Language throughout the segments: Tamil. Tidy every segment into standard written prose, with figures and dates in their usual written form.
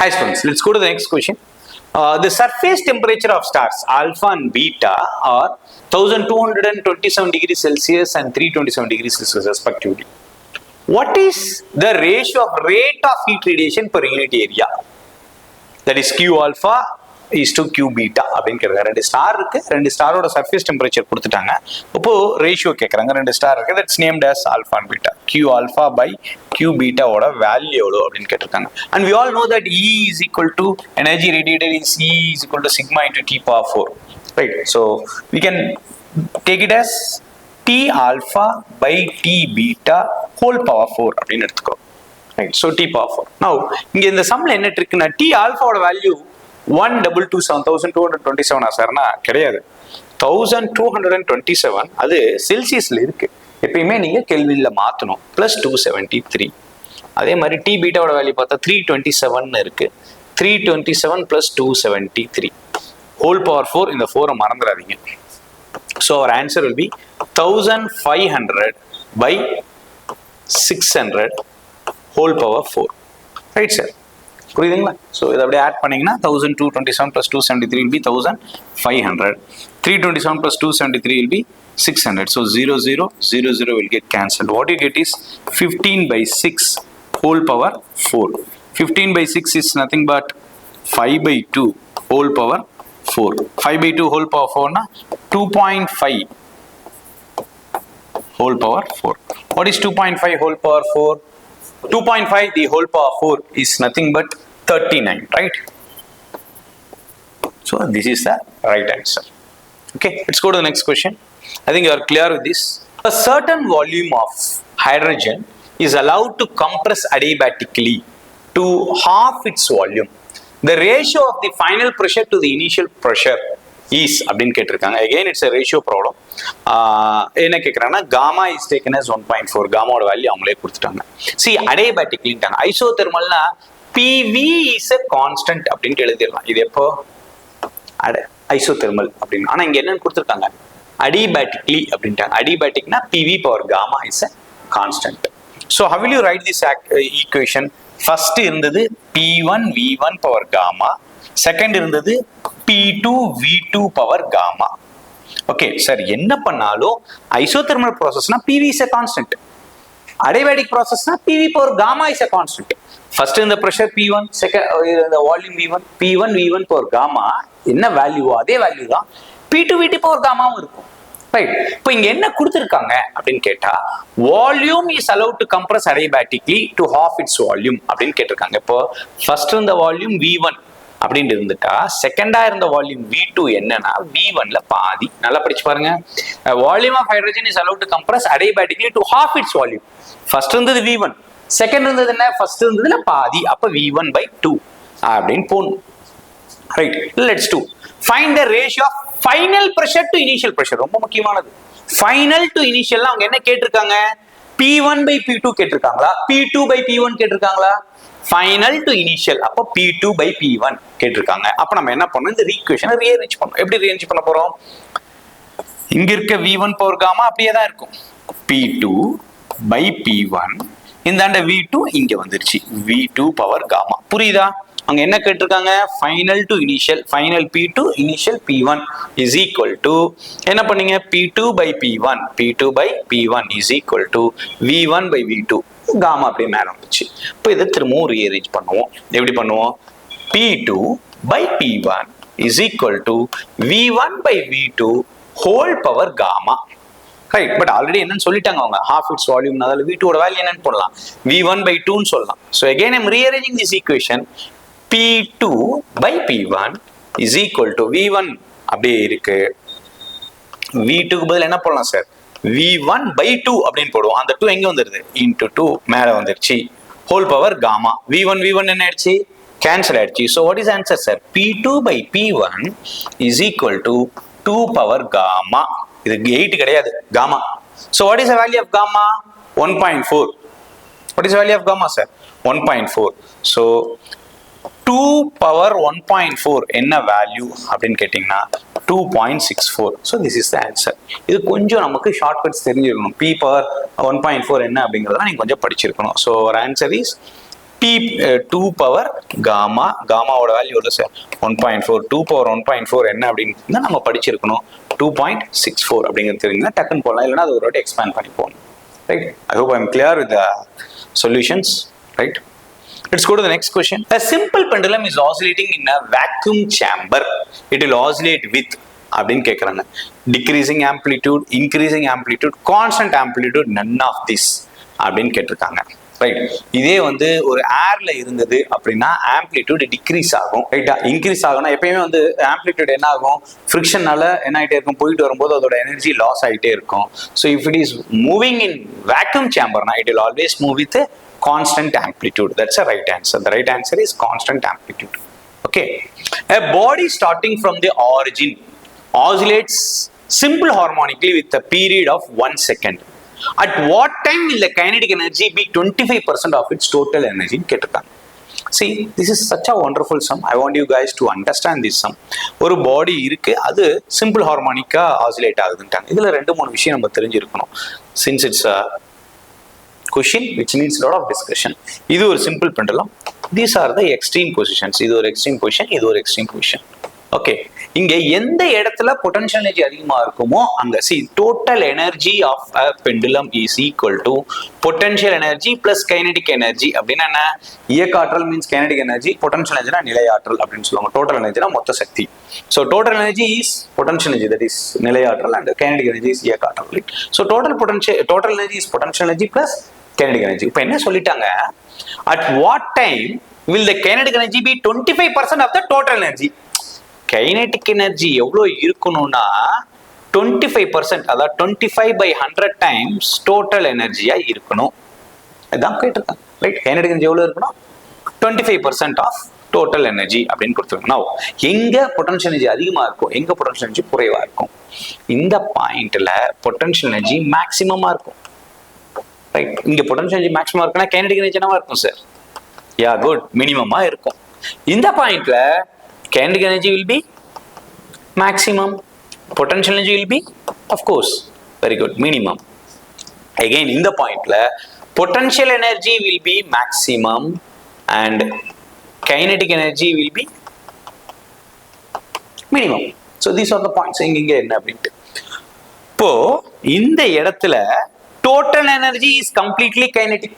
Hi friends, let's go to the next question. The surface temperature of stars alpha and beta are 1227 degrees Celsius and 327 degrees Celsius respectively. What is the ratio of rate of heat radiation per unit area? That is Q alpha is to Q beta அப்படிங்கிறது. ரெண்டு ஸ்டார் இருக்கு, ரெண்டு ஸ்டாரோட சர்ஃபேஸ் டெம்பரேச்சர் கொடுத்துட்டாங்க. இப்போ ரேஷியோ கேட்குறாங்க, ரெண்டு ஸ்டார் இருக்கு, that's named as alpha and beta. Q alpha by Q beta ஓட வேல்யூ எவ்வளோ அப்படின்னு கேட்டிருக்காங்க. And we all know that E is equal to energy radiated is E is equal to sigma into T power 4. Right? So we can take it as T alpha by T beta whole power 4 அப்படின்னு எடுத்துக்கிறோம். Right? So T power 4. Now இங்க இந்த சம்ல என்ன இருக்குன்னா T alpha ஓட வேல்யூ 1227 சார்னா கிடையாது, 1227 அது செல்சியஸ்ல இருக்கு. எப்பயுமே நீங்க கெல்வின்ல மாத்தணும். பிளஸ் 273. அதே மாதிரி டி பீட்டாவோட வேல்யூ பார்த்தா 327 இருக்கு. 327 பிளஸ் 273 ஹோல் பவர் 4. இந்த 4 மறந்துடாதீங்க. So our answer will be 1500 by 600 whole power 4. Right sir, புரியுதுங்களா? ஸோ இதை அப்படியே ஆட் பண்ணீங்கன்னா 1227 plus 273 will be 1500. 327 plus 273 will be 600. So 0, 0, 0, 0 will get cancelled. What you get is 15 by 6 whole power 4. 15 by 6 is nothing but 5 by 2 whole power 4. 5 by 2 whole power 4 na 2.5 whole power 4. What is 2.5 whole power 4? 2.5 the whole power 4 is nothing but 39, right? So this is the right answer. Okay, let's go to the next question. I think you are clear with this. A certain volume of hydrogen is allowed to compress adiabatically to half its volume. The ratio of the final pressure to the initial pressure is அப்படின்னு கேட்டிருக்காங்க. Again it's a ratio problem. என்ன கேட்குறாங்கன்னா gamma is taken as 1.4. gammaவோட value அவங்களே கொடுத்துட்டாங்க. See adiabatically ஐசோதெர்மல்னா PV is a constant அப்படின்ட்டு எழுதிடலாம். இது எப்போ ஐசோதெர்மல் அப்படின்னு. ஆனா இங்க என்னன்னு கொடுத்துருக்காங்க, adiabatically அப்படின்ட்டாங்க. adiabaticனா PV power gamma is a constant. So how will you write this equation? First இருந்தது P1 V1 power gamma, second இருந்தது P2 V2 power gamma. Okay sir, என்ன பண்ணாலும் ஐசோதெர்மல் ப்ராசஸ்னா PV is a constant, adiabatic processனா PV power gamma is a constant. First in the pressure P1, second the volume V1, P1 V1 power gamma என்ன வேல்யூவோ அதே வேல்யூ தான் P2 VT power gammaவும் இருக்கும். ரைட், இப்போ இங்க என்ன கொடுத்துருக்காங்க அப்படின்னு கேட்டா volume is allowed to compress adiabatically டு half its volume அப்படின்னு கேட்டிருக்காங்க. இப்போ ஃபர்ஸ்ட் இருந்த வால்யூம் V1 அப்படின்னு இருந்துட்டா செகண்டா இருந்த வால்யூம் V2 என்னன்னா V1ல பாதி. நல்லா படிச்சு பாருங்க. Volume of hydrogen is allowed to compress adiabatically டு half its volume. ஃபர்ஸ்ட் இருந்தது V1, செகண்ட் இருந்தது என்ன, ஃபர்ஸ்ட் இருந்ததுல பாதி, அப்ப V1 by 2 அப்படின்னு போடணும். Right, let's to find the ratio of final pressure to initial pressure. ரொம்ப முக்கியமானது. ஃபைனல் டு இனிஷியல் அவங்க என்ன கேட்டிருக்காங்க, P1 by P2 கேட்டிருக்காங்களா, P2 by P1 கேட்டிருக்காங்களா? ஃபைனல் டு இனிஷியல் அப்போ P2 by P1 கேட்டிருக்காங்க. அப்ப நம்ம என்ன பண்ணணும், இந்த ஈக்குவேஷனை ரீஅரேஞ்ச் பண்ணணும். எப்படி ரீஅரேஞ்ச் பண்ண போறோம்? இங்க இருக்க V1 பவர் காமா அப்படியே தான் இருக்கும். P2 by P1, இந்தாண்ட V2 இங்க வந்துருச்சு, V2 பவர் காமா. புரியுதா? அங்க என்ன கேட்டிருக்காங்க, final to initial, final P2 initial P1 is equal to என்ன பண்ணீங்க, P2 by P1, P2 by P1 is equal to V1 by V2. Gamma அப்படியே மேல வந்துச்சு. இப்போ இதை திரும்பவும் ரீஅரேஞ்ச் பண்ணுவோம். எப்படி பண்ணுவோம், P2 by P1 is equal to V1 by V2 whole power gamma. Right, but already என்னன்னு சொல்லிட்டாங்க அவங்க, half its volume, அதாவது V2 ஓட வேல்யூ என்னன்னு போடலாம், V1 by 2 ன்னு சொல்லலாம். So again I'm rearranging this equation. P2 by P1 is equal to V1 அப்படியே இருக்கு, V2க்கு பதில் என்ன போடலாம் சார், V1 by 2 அப்படின்னு போடுவோம். அந்த 2 எங்க வந்துருது, into 2 மேல வந்துருச்சு, ஹோல் பவர் காமா. V1 என்ன ஆயிடுச்சு, கேன்சல் ஆயிடுச்சு. So what is answer sir? P2 by P1 is equal to 2 power gamma. இது 8 கிடையாது, gamma. So what is the value of gamma? 1.4. What is the value of gamma sir? 1.4. So 2 power 1.4 என்ன வேல்யூ அப்படின்னு கேட்டீங்கன்னா 2.64. So this is the answer. இது கொஞ்சம் நமக்கு ஷார்ட்கட்ஸ் தெரிஞ்சிருக்கணும். P power 1.4 என்ன அப்படிங்கறத நீங்க கொஞ்சம் படிச்சிருக்கணும். So our answer is P 2 power gamma, காமாவோட வேல்யூ எவ்வளோ சார் 1.4, 2 பவர் 1.4 என்ன அப்படின்னு நம்ம படிச்சிருக்கணும் 2.64 அப்படிங்கிறது தெரியுங்க, டக்குன்னு போடலாம், இல்லைன்னா அது ஒரு வாட்டி எக்ஸ்பேண்ட் பண்ணி போகணும். Right, I hope I am clear with the solutions. Right, let's go to the next question. A simple pendulum is oscillating in a vacuum chamber. It will oscillate with அப்படின்னு கேட்குறாங்க. Decreasing amplitude, increasing amplitude, constant amplitude, none of this அப்படின்னு கேட்டிருக்காங்க. ரைட், இதே வந்து ஒரு ஏர்ல இருந்தது அப்படின்னா ஆம்ப்ளிடியூட் டிக்ரீஸ் ஆகும். ரைட்டா, இன்க்ரீஸ் ஆகும்னா எப்பயுமே வந்து ஆம்ப்ளிடியூட் என்ன ஆகும், ஃப்ரிக்ஷனால என்ன ஆகிட்டே இருக்கும், போயிட்டு வரும்போது அதோட எனர்ஜி லாஸ் ஆகிட்டே இருக்கும். So if it is moving in vacuum சேம்பர்னா it will always move with constant amplitude. That's a right answer. The right answer is constant amplitude. Okay, a body starting from the origin oscillates simple harmonically with a period of 1 second. At what time will the kinetic energy be 25% of its total energy? கேட்டிருக்காங்க. See, this is such a wonderful sum. I want you guys to understand this sum. ஒரு பாடி இருக்கு, அது சிம்பிள் ஹார்மோனிக்கா ஆசிலேட் ஆகுதுன்ட்டாங்க. இதுல 2-3 விஷயம் நம்ம தெரிஞ்சிருக்கணும். Since it's a question which needs a lot of discussion. இது ஒரு simple pendulum. These are the extreme positions. இது ஒரு extreme position, இது ஒரு extreme position. ஓகே, இங்க எந்த இடத்துல பொட்டன்ஷியல் எனர்ஜி அதிகமா இருக்குமோ அங்க see total energy of a pendulum is equal to potential energy plus kinetic energy. அப்படின்னா என்ன, இயக்க ஆற்றல் means kinetic energy, potential energy நிலை ஆற்றல் அப்படின்னு சொல்லுவாங்க. total energy மொத்த சக்தி. So total energy is potential energy, that is நிலை ஆற்றல், and kinetic energy is இயக்க ஆற்றல். Right? So total energy is potential energy plus kinetic energy. இப்போ என்ன சொல்லிட்டாங்க, at what time will the kinetic energy be 25% of the total energy? Kinetic energy எவ்வளோ இருக்கணும்னா 25%, அதாவது 25/100 டைம்ஸ் டோட்டல் எனர்ஜியா இருக்கணும். இதான் கேட்டிருக்காங்க. ரைட், கைனெட்டிக் எனர்ஜி எவ்வளோ இருக்கணும், 25% ஆஃப் டோட்டல் எனர்ஜி அப்படின்னு கொடுத்துருக்கோம். எங்க பொட்டன்ஷியல் எனர்ஜி அதிகமா இருக்கும், எங்க பொட்டன்ஷியல் எனர்ஜி குறைவா இருக்கும், இந்த பாயிண்ட்ல பொட்டன்ஷியல் எனர்ஜி மேக்சிமமா இருக்கும். ரைட், இங்க பொட்டன்ஷியல் எனர்ஜி மேக்சிமம் இருக்குன்னா கைனெட்டிக் எனர்ஜி என்னவா இருக்கும் சார், யா குட், மினிமமா இருக்கும். இந்த பாயிண்ட்ல kinetic energy will be maximum, potential energy will be of course very good minimum. Again in the point la potential energy will be maximum and kinetic energy will be minimum. So these are the points. இங்க என்ன அப்படிட்டு இப்போ இந்த இடத்துல total energy is completely kinetic,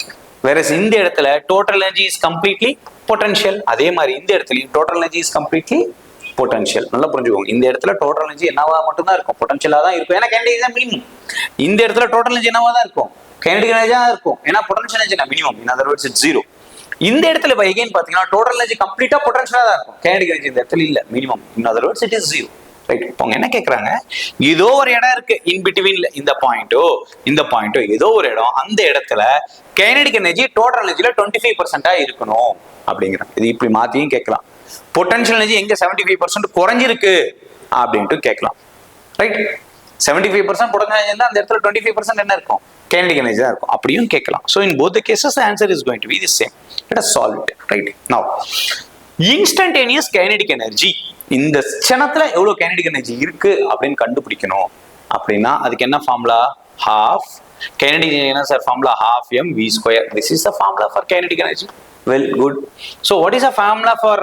whereas இந்த இடத்துல total energy is completely potential. அதே மாதிரி இந்த இடத்துலயும் total energy is completely potential. நல்லா புரிஞ்சுக்கோங்க, இந்த இடத்துல total energy என்னவா மட்டும் தான் இருக்கும், பொட்டன்ஷியலா தான் இருக்கும், ஏன்னா kinetic energy மினிமம். இந்த இடத்துல total energy என்னவா தான் இருக்கும், kinetic energy தான் இருக்கும், ஏன்னா potential energy minimum. in other words it's zero. இந்த இடத்துல இப்போ again பாத்தீங்கன்னா total energy கம்ப்ளீட்டா பொட்டன்ஷியலா தான் இருக்கும், kinetic energy இந்த இடத்துல இல்ல, minimum. in other words it is zero. Right, இப்போ என்ன கேட்கறாங்க, ஏதோ ஒரு இடம் இருக்கு இன் பிட்வீன்ல, இந்த பாயிண்டோ இந்த பாயிண்டோ ஏதோ ஒரு இடம், அந்த இடத்துல கைனடிக் எனர்ஜி டோட்டல் எனர்ஜில 25% இருக்கணும் அப்படிங்கிறாங்க. இது இப்படி மாத்தியும் கேட்கலாம். பொட்டன்ஷியல் எனர்ஜி எங்க 75% குறைஞ்சிருக்கு அப்படின்ட்டு கேட்கலாம். ரைட், 75% பொட்டன்ஷியல் எனர்ஜி இருந்தா அந்த இடத்துல 25% என்ன இருக்கும், கைனடிக் எனர்ஜி தான் இருக்கும், அப்படியும் கேட்கலாம். So in both the cases answer is going to be the same. Let us solve it. Right, நவ இன்ஸ்டன்டேனியஸ் கைனடிக் எனர்ஜி, இந்த க்ஷணத்துல எவ்வளவு கைனடிக் எனர்ஜி இருக்கு அப்படின்னு கண்டுபிடிக்கணும் அப்படின்னா அதுக்கு என்ன ஃபார்முலா, ஹாஃப் kinetic energy என்ன sir formula, half mv square. This is the formula for kinetic energy. Well, good. So what is the formula for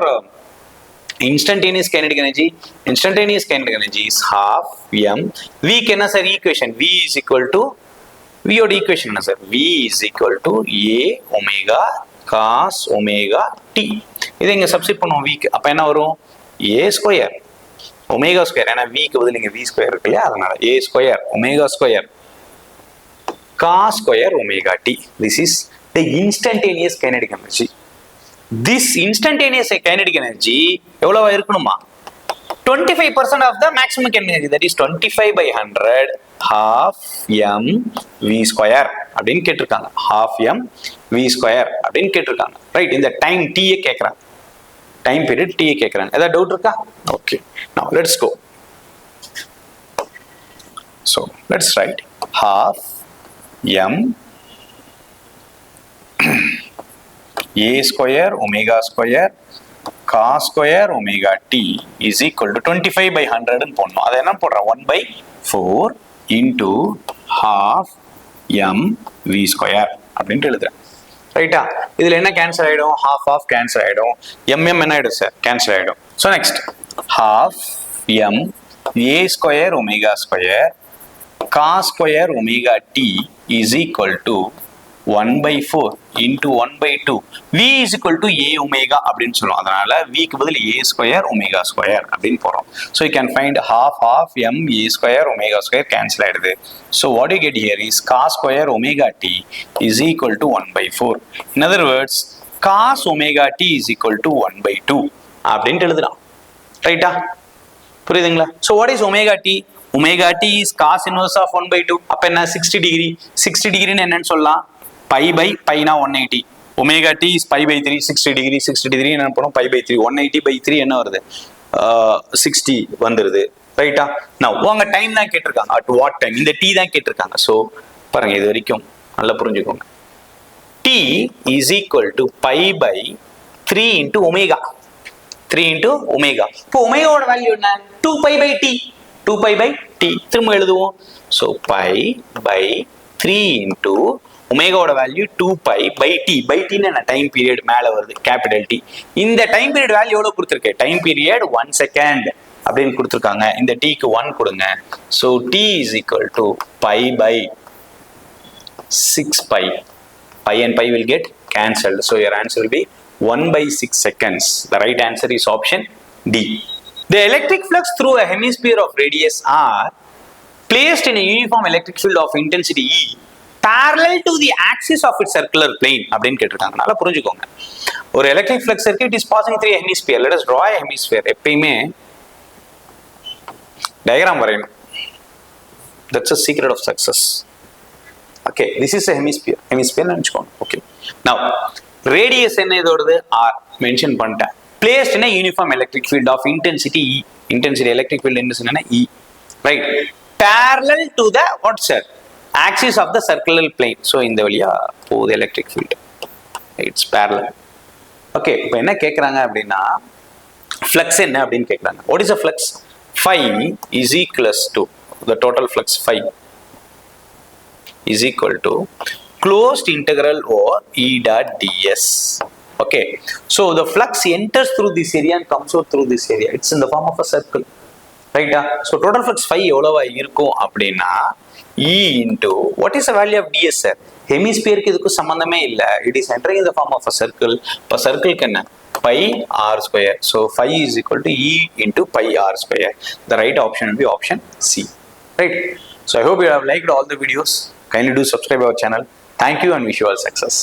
instantaneous kinetic energy? Instantaneous kinetic energy is half m. V க்கு என்ன sir equation, v is equal to, v ஓட ஈக்குவேஷன் என்ன sir, v is equal to a omega cos omega t. இதை இங்க சப்ஸ்டிட் பண்ணுவோம் v க்கு, அப்ப என்ன வரும், a ஸ்கொயர் ஒமேகா ஸ்கொயர், ஏன்னா v க்கு பதில் இங்க v ஸ்கொயர் இருக்கு இல்லையா, அதனால a square omega square cos square omega t. This is the instantaneous kinetic energy. This instantaneous kinetic energy எவ்வளவா இருக்கணுமா, 25% of the maximum kinetic energy, that is 25/100 half m v square அப்படின்னு கேட்டிருக்காங்க. half m v square அப்படின்னு கேட்டிருக்காங்க. ரைட், இந்த டைம் t ஏ கேட்கறாங்க, டைம் பீரியட் t ஏ கேட்கறாங்க. ஏதாவது டவுட் இருக்கா? Okay, now let's go. So let's write half m a square omega square cos square omega t is equal to 25/100 ன்னு போடணும். அதை என்ன போடுறேன், 1/4 into half m v square அப்படின்ட்டு எழுதுறேன். ரைட்டா? இதுல என்ன கேன்சல் ஆயிடும்? half half கேன்சல் ஆயிடும். mm என்ன ஆயிடும் சார்? கேன்சல் ஆயிடும். So next half m a square omega square cos square omega t is equal to 1 by 4 into 1 by 2 v is equal to a omega அப்படின்னு சொல்லுவோம். அதனால v க்கு பதில் a square omega square அப்படின்னு போறோம். So you can find half m a square omega square cancel ஆயிடுது. So what you get here is cos square omega t is equal to 1 by 4. In other words, cos omega t is equal to 1 by 2 அப்படின்ட்டு எழுதலாம். ரைட்டா? புரியுதுங்களா? So what is omega t? Omega t is cos inverse of 1 by 2. அப்ப என்ன 60 degree? 60 degree என்னன்னு சொல்லலாம்? pi by pi na 180. Omega t is pi by 3, 60 degree. 60 degree என்ன பண்ணும்? pi by 3. 180 by 3 என்ன வருது? 60 வந்துருது. ரைட்டா? now உங்க டைம் தான் கேட்டிருக்காங்க. at what time? இந்த t தான் கேட்டிருக்காங்க. so பாருங்க, இது வரைக்கும் நல்லா புரிஞ்சுக்கோங்க. t is equal to pi by 3 into omega. 3 into omega. இப்போ ஒமேகாவோட வேல்யூ என்ன? 2 pi by t. 2 pi by t. திரும்ப எழுதுவோம். so pi by 3 into ஒமேகாவோட value 2 pi by t. by t என்ன? டைம் பீரியட் மேல வருது, கேபிட்டல் T. இந்த டைம் பீரியட் வேல்யூ எவ்வளவு கொடுத்திருக்கு? டைம் பீரியட் 1 செகண்ட் அப்படின்னு கொடுத்திருக்காங்க. இந்த t க்கு 1 கொடுங்க. so t is equal to pi by 6 pi. Pi and pi will get cancelled. So your answer will be 1 by 6 seconds. The right answer is option D. The electric flux through a hemisphere of radius r placed in a uniform electric field of intensity E parallel to the axis of its circular plane அப்படின்னு கேட்டிருக்காங்க. நல்லா புரிஞ்சுக்கோங்க. ஒரு எலக்ட்ரிக் ஃப்ளக்ஸ் இருக்கு, it is passing through a hemisphere. Let us draw a hemisphere. எப்பயுமே டயக்ராம் வரையணும். That's a secret of success. Okay, this is a hemisphere. Hemisphere நினைச்சுக்கோங்க. Okay. Now, radius என்ன இதோடது? R மென்ஷன் பண்ணிட்டேன். Placed in a uniform electric field of intensity E. Intensity electric field என்னன்னா E. Right. Parallel to the what sir? Axis of the circular plane. So இந்த வழியா போகுது electric field. It's parallel. Okay, இப்போ என்ன கேக்குறாங்க அப்படின்னா flux என்ன அப்படின்னு கேக்குறாங்க. What is a flux? Phi is equals to the total flux phi is equal to closed integral over E dot ds. Okay, so the flux enters through this area and comes out through this area. It's in the form of a circle. Right? So total flux phi எவ்வளவா இருக்கும் அப்படின்னா E into what is the value of ds sir? ஹெமிஸ்பியருக்கு இதுக்கு சம்பந்தமே இல்ல. It is entering in the form of a circle. இப்போ சர்க்கிள்க்கு என்ன? pi r square. So phi is equal to E into pi r square. The right option will be option C. Right? So I hope you have liked all the videos. Kindly do subscribe our channel. Thank you and wish you all success.